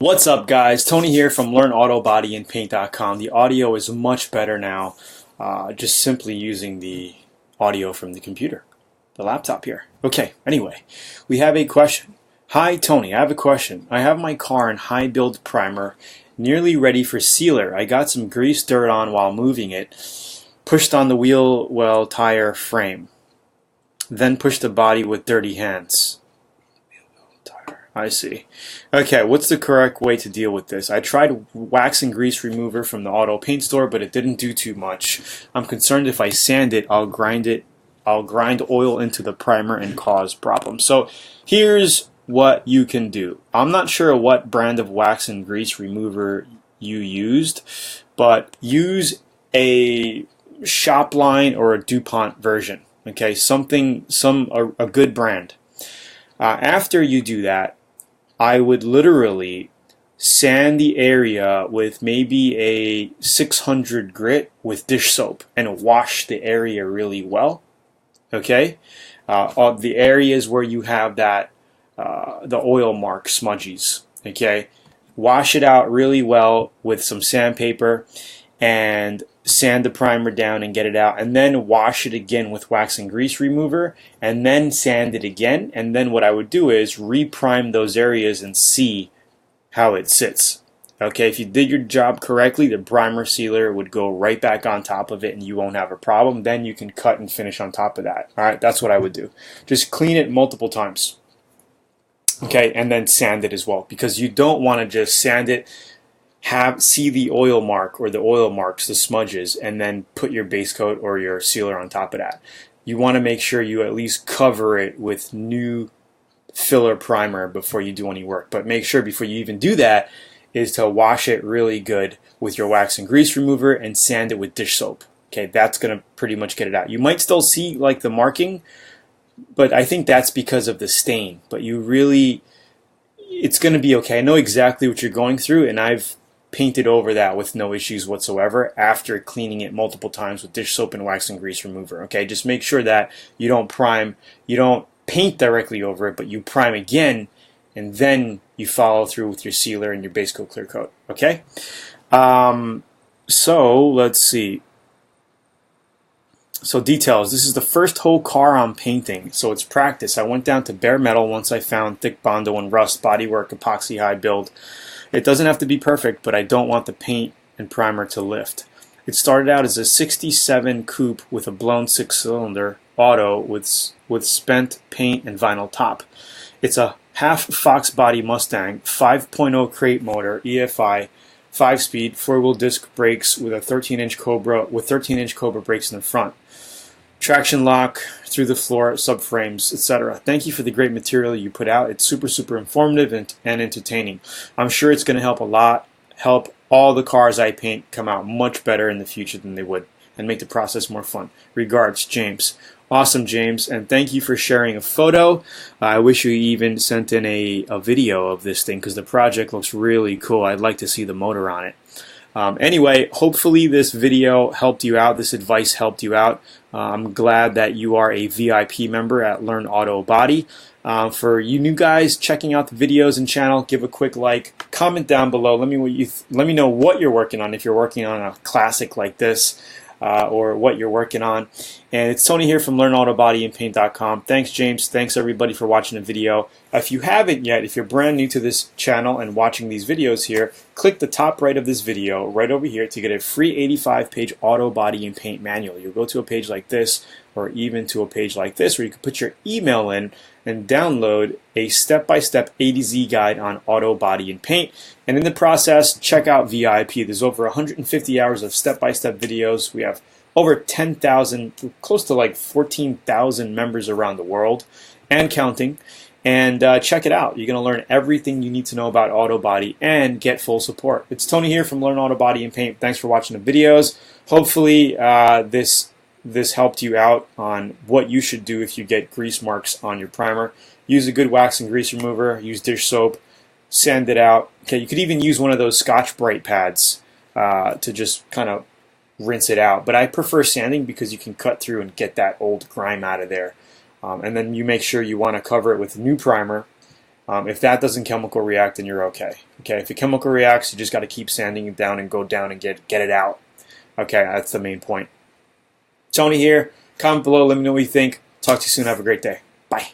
What's up, guys? Tony here from LearnAutoBodyAndPaint.com. The audio is much better now, just simply using the audio from the computer, the laptop here. Okay, anyway, we have a question. Hi, Tony, I have a question. I have my car in high build primer, nearly ready for sealer. I got some grease dirt on while moving it, pushed on the wheel well tire frame, then pushed the body with dirty hands. I see. Okay, what's the correct way to deal with this? I tried wax and grease remover from the auto paint store, but it didn't do too much. I'm concerned if I sand it, I'll grind oil into the primer and cause problems. So here's what you can do. I'm not sure what brand of wax and grease remover you used, but use a Shopline or a Dupont version. Okay, a good brand. After you do that, I would literally sand the area with maybe a 600 grit with dish soap and wash the area really well. Okay, all the areas where you have that the oil mark smudges. Okay, wash it out really well with some sandpaper and sand the primer down and get it out, and then wash it again with wax and grease remover, and then sand it again. And then what I would do is reprime those areas and see how it sits. Okay, if you did your job correctly, the primer sealer would go right back on top of it and you won't have a problem. Then you can cut and finish on top of that. Alright, that's what I would do. Just clean it multiple times. Okay, and then sand it as well, because you don't want to just sand it, see the oil mark or the oil marks, the smudges, and then put your base coat or your sealer on top of that. You want to make sure you at least cover it with new filler primer before you do any work. But make sure before you even do that is to wash it really good with your wax and grease remover and sand it with dish soap. Okay, that's going to pretty much get it out. You might still see like the marking, but I think that's because of the stain. But it's going to be okay. I know exactly what you're going through, and I've painted over that with no issues whatsoever after cleaning it multiple times with dish soap and wax and grease remover. Okay, just make sure that you don't paint directly over it, but you prime again, and then you follow through with your sealer and your base coat clear coat. Okay, so let's see. So details. This is the first whole car I'm painting, so it's practice. I went down to bare metal once I found thick Bondo and rust, bodywork, epoxy high build. It doesn't have to be perfect, but I don't want the paint and primer to lift. It started out as a 67 coupe with a blown 6-cylinder auto with spent paint and vinyl top. It's a half Fox body Mustang, 5.0 crate motor, EFI, 5-speed, 4-wheel disc brakes with a 13-inch Cobra brakes in the front. Traction lock through the floor, subframes, etc. Thank you for the great material you put out. It's super informative and entertaining. I'm sure it's going to help all the cars I paint come out much better in the future than they would, and make the process more fun. Regards, James. Awesome, James, and thank you for sharing a photo. I wish you even sent in a video of this thing, because the project looks really cool. I'd like to see the motor on it. Anyway, hopefully this video helped you out, this advice helped you out. I'm glad that you are a VIP member at Learn Auto Body. For you new guys checking out the videos and channel, give a quick like, comment down below. Let me know what you're working on, if you're working on a classic like this, or what you're working on. And it's Tony here from LearnAutoBodyAndPaint.com. Thanks, James. Thanks, everybody, for watching the video. If you haven't yet, if you're brand new to this channel and watching these videos here, click the top right of this video right over here to get a free 85-page auto body and paint manual. You'll go to a page like this, or even to a page like this, where you can put your email in and download a step-by-step A to Z guide on auto body and paint. And in the process, check out VIP. There's over 150 hours of step-by-step videos. We have over 10,000, close to like 14,000 members around the world and counting. And check it out. You're going to learn everything you need to know about auto body and get full support. It's Tony here from Learn Auto Body and Paint. Thanks for watching the videos. Hopefully this helped you out on what you should do if you get grease marks on your primer. Use a good wax and grease remover. Use dish soap. Sand it out. Okay, you could even use one of those Scotch-Brite pads to just kind of rinse it out. But I prefer sanding because you can cut through and get that old grime out of there. And then you make sure you want to cover it with new primer If that doesn't chemical react, then you're okay. Okay, if it chemical reacts, you just got to keep sanding it down and go down and get it out. Okay, that's the main point. Tony here. Comment below. Let me know what you think. Talk to you soon. Have a great day. Bye.